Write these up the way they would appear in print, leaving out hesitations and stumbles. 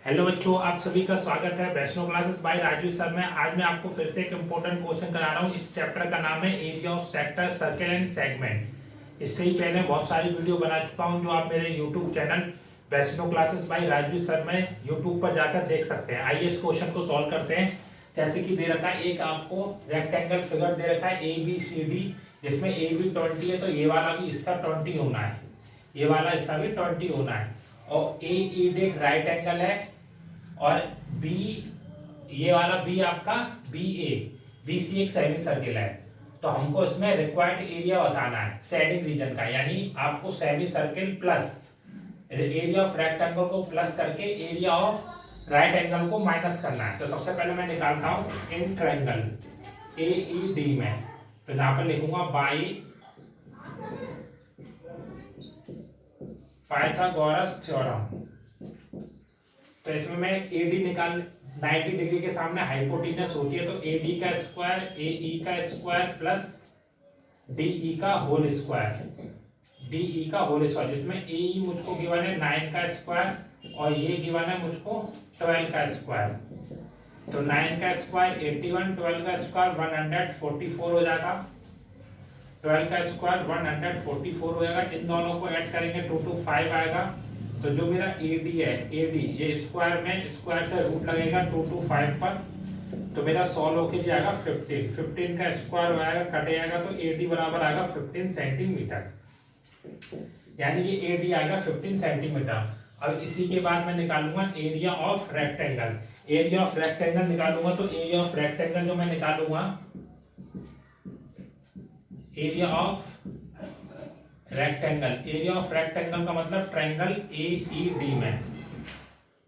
Hello बच्चों, आप सभी का स्वागत है Vaishno classes bye Raju sir में। आज मैं आपको फिर से एक इम्पोर्टेंट क्वेश्चन करा रहा हूँ। इस चैप्टर का नाम है area of sector circle and segment. इससे ही पहले बहुत सारी वीडियो बना चुका हूँ जो आप मेरे YouTube channel Vaishno classes bye Raju sir में यूट्यूब पर जाकर देख सकते हैं। आइए इस क्वेश्चन को सॉल्व करते हैं। जैसे कि दे रखा है, एक आपको रेक्टेंगल फिगर दे रखा है ABCD, जिसमें ए बी 20 है, तो ये वाला भी हिस्सा 20 होना है, ये वाला हिस्सा भी 20 होना है। और AED एक राइट एंगल है और बी, ये वाला बी आपका BC एक सेमी सर्किल है। तो हमको इसमें रिक्वायर्ड एरिया बताना है शेडिंग रीजन का, यानी आपको semi circle plus area of rectangle को प्लस करके एरिया ऑफ राइट एंगल को माइनस करना है। तो सबसे पहले मैं निकालता हूं इन ट्रायंगल AED में। तो यहां पर लिखूंगा बाई पाइथागोरस थ्योरम। तो इसमें मैं AD निकाल 90 डिग्री के सामने हाइपोटेनस होती है, तो AD का स्क्वायर AE का स्क्वायर प्लस DE का होल स्क्वायर, जिसमें AE मुझको गिवन है 9 का स्क्वायर और ये गिवन है मुझको 12 का स्क्वायर। तो 9 का स्क्वायर 81, 12 का स्क्वायर 144 हो जाएगा, 12 का स्क्वायर 144 हो जाएगा। इन दोनों को ऐड करेंगे 225 आएगा। तो जो मेरा AD है, AD ये स्क्वायर में स्क्वायर से रूट लगेगा 225 पर, तो मेरा सॉल्व होके जाएगा 15 का स्क्वायर हो जाएगा, कट जाएगा, तो AD बराबर आएगा 15 सेंटीमीटर, यानी ये AD आएगा 15 सेंटीमीटर। अब इसी के बाद मैं निकालूंगा area of rectangle. Area of rectangle निकालूंगा तो एरिया ऑफ रेक्टेंगल जो मैं निकालूंगा, एरिया ऑफ रेक्टेंगल का मतलब ट्रायंगल AED में।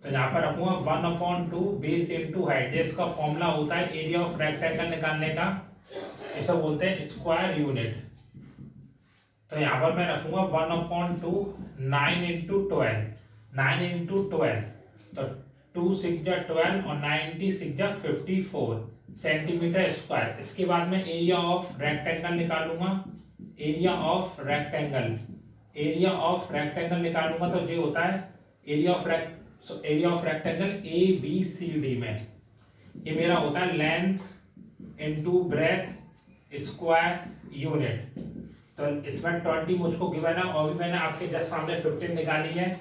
तो यहाँ पर रखूंगा 1/2 बेस इंटू हाइट। इसका फॉर्मूला होता है एरिया ऑफ रेक्टेंगल निकालने का, इसे बोलते हैं स्क्वायर यूनिट। तो यहाँ पर मैं रखूंगा 1/2 9 इंटू 12, तो 2 6 12 और 90 6 54 सेंटीमीटर स्क्वायर। इसके बाद में एरिया ऑफ रेक्टेंगल निकालूंगा, एरिया ऑफ रेक्टेंगल निकालूंगा तो ये होता है एरिया ऑफ रेक्टेंगल ABCD में। ये मेरा होता है length into breadth square unit. तो इसमें 20 मुझको गिवन है और भी मैंने आपके जस्ट सामने 15 निकाली है,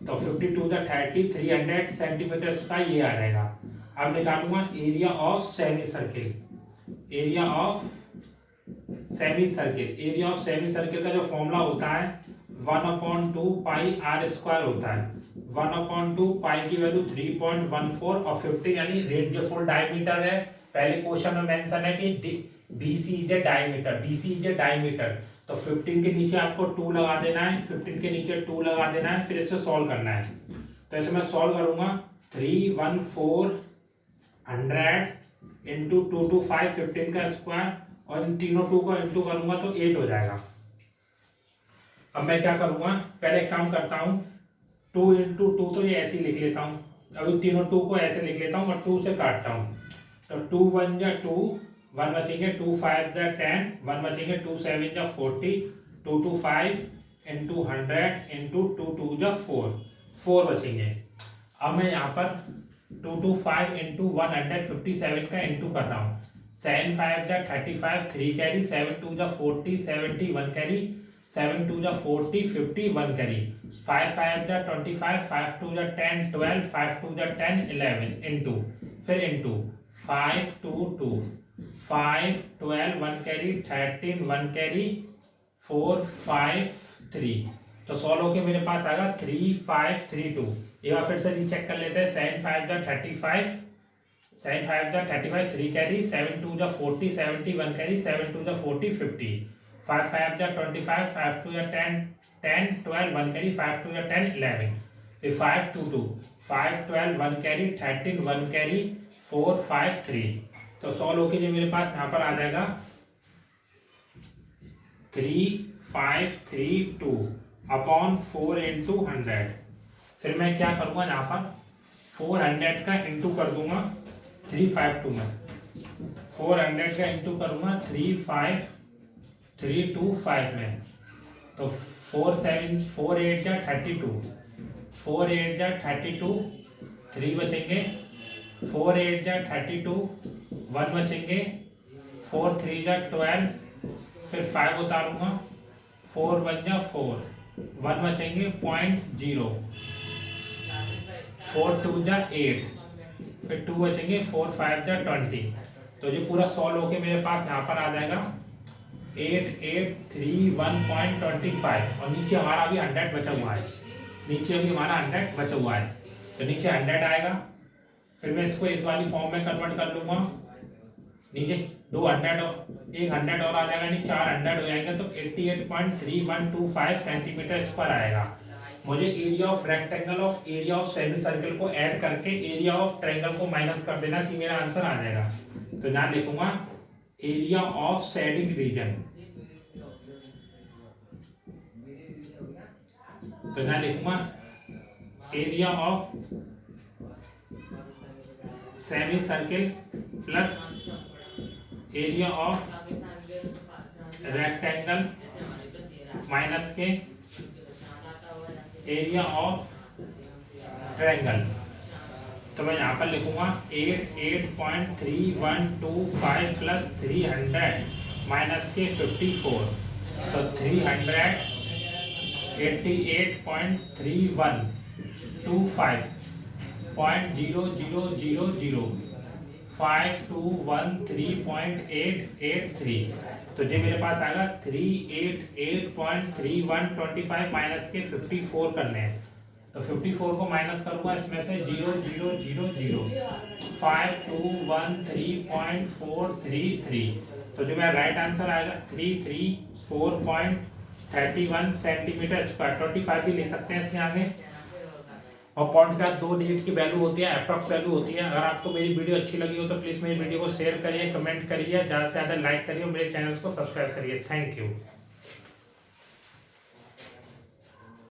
तो 50 टू द 30 300 सेंटीमीटर का ये आ जाएगा। अब निकालूंगा area of semi circle. Area of semi circle का जो फॉर्मूला होता है 1/2 पाई R स्क्वायर होता है। 1/2 पाई की वैल्यू 3.14 और 50 यानी रेडियसफुल डायमीटर है। पहले क्वेश्चन में मेंशन है कि BC इज ए डायमीटर, तो 15 के नीचे आपको 2 लगा देना है, 15 के नीचे 2 लगा देना है, फिर इसे सॉल्व करना है। तो इसे मैं सॉल्व करूंगा 31400 इंटू 225 15 का स्क्वायर और इन तीनों 2 को इंटू करूंगा तो 8 हो जाएगा। अब मैं क्या करूंगा, पहले एक काम करता हूं, 2 इंटू 2 तो ये ऐसे ही लिख लेता हूं, अभी तीनों 2 को ऐसे लिख लेता हूं और 2 से काटता हूं। तो 2 1 जा 2, 1 बचेंगे, 2 5 जा 10, 1 बचेंगे, 2 7 जा 40, 2 2 5 इंटू 100 इंटू 2 2 जा 4 बचेंगे। अब मैं यहाँ पर 225 इंटू 157 का इंटू कर रहा हूँ। 7 5 जा 35, 3 कैरी, 7 2 जा 40, 70 1 कैरी, 7 2 जा 40, 50 1 कैरी, 5 5 जा 25, 5 2 जा 10 12, 5 2 जा 10 11 इंटू, फिर इंटू 5 2 2 5 12 1 कैरी, 13 1 कैरी, 4 5 3। तो सॉल्व होके मेरे पास आएगा 3532। एक बार फिर से रीचेक कर लेते हैं। 7 5 जा 35, 7 5 जा 35, 3 कैरी, 7 2 जा 40, 70 1 कैरी, 7 2 जा 40 50, 5 5 जा 25, 5 2 जा 10 10 12 1 कैरी, 5 2 जा 10 11, फिर 5 2 2 5 12 1 कैरी, 13 1 कैरी, 4 5 3। तो सॉल्व होके जो मेरे पास यहाँ पर आ जाएगा 3532 अपॉन 4 इंटू 100। फिर मैं क्या करूंगा, यहाँ पर 400 का इंटू कर दूंगा 352 में, 400 का इंटू करूंगा 35325 में, तो 4 7 4 8 जा 32, 4 8 जा 32, 3 बचेंगे, 4 8 जा 32, 1 बचेंगे, 4 3 जा 12, फिर 5 उतारूंगा, 4 1 जा 4, 1 बचेंगे, 0.0, 4 2 जा 8, फिर 2 बचेंगे, 4 5 जा 20। तो जो पूरा सॉल्व होके मेरे पास यहाँ पर आ जाएगा 8831.25, और नीचे हमारा अभी 100 बचा हुआ है, नीचे अभी हमारा 100 बचा हुआ है, तो नीचे 100 आएगा। फिर मैं इसको इस वाली फॉर्म में कन्वर्ट कर लूँगा, नीचे 200 एक 100 और आ जाएगा, यानी 400 हो जाएंगे, तो 88.3125 सेंटीमीटर स्क्वायर आएगा। मुझे area of rectangle of area of semi circle को ऐड करके एरिया ऑफ ट्रायंगल को माइनस कर देना, सी मेरा आंसर आ जाएगा। तो यहाँ लिखूंगा एरिया ऑफ शेडिंग रीजन, तो यहाँ लिखूंगा area of semi circle plus area of rectangle minus के एरिया ऑफ ट्रायंगल। तो मैं यहाँ पर लिखूंगा 88.3125 प्लस 300 माइनस के 54, तो 388.31252005213883। तो ये मेरे पास आएगा 388.3125 माइनस के 54 करने हैं, तो 54 को माइनस करूंगा इसमें से 0.0005213.433। तो जो मेरा राइट आंसर आएगा 334.31 सेंटीमीटर स्क्वायर, 25 भी ले सकते हैं इसमें आगे। और पॉइंट का 2 डिजिट की वैल्यू होती है, अप्रॉक्स वैल्यू होती है। अगर आपको मेरी वीडियो अच्छी लगी हो तो प्लीज़ मेरी वीडियो को शेयर करिए, कमेंट करिए, ज़्यादा से ज़्यादा लाइक करिए और मेरे चैनल को सब्सक्राइब करिए। Thank you.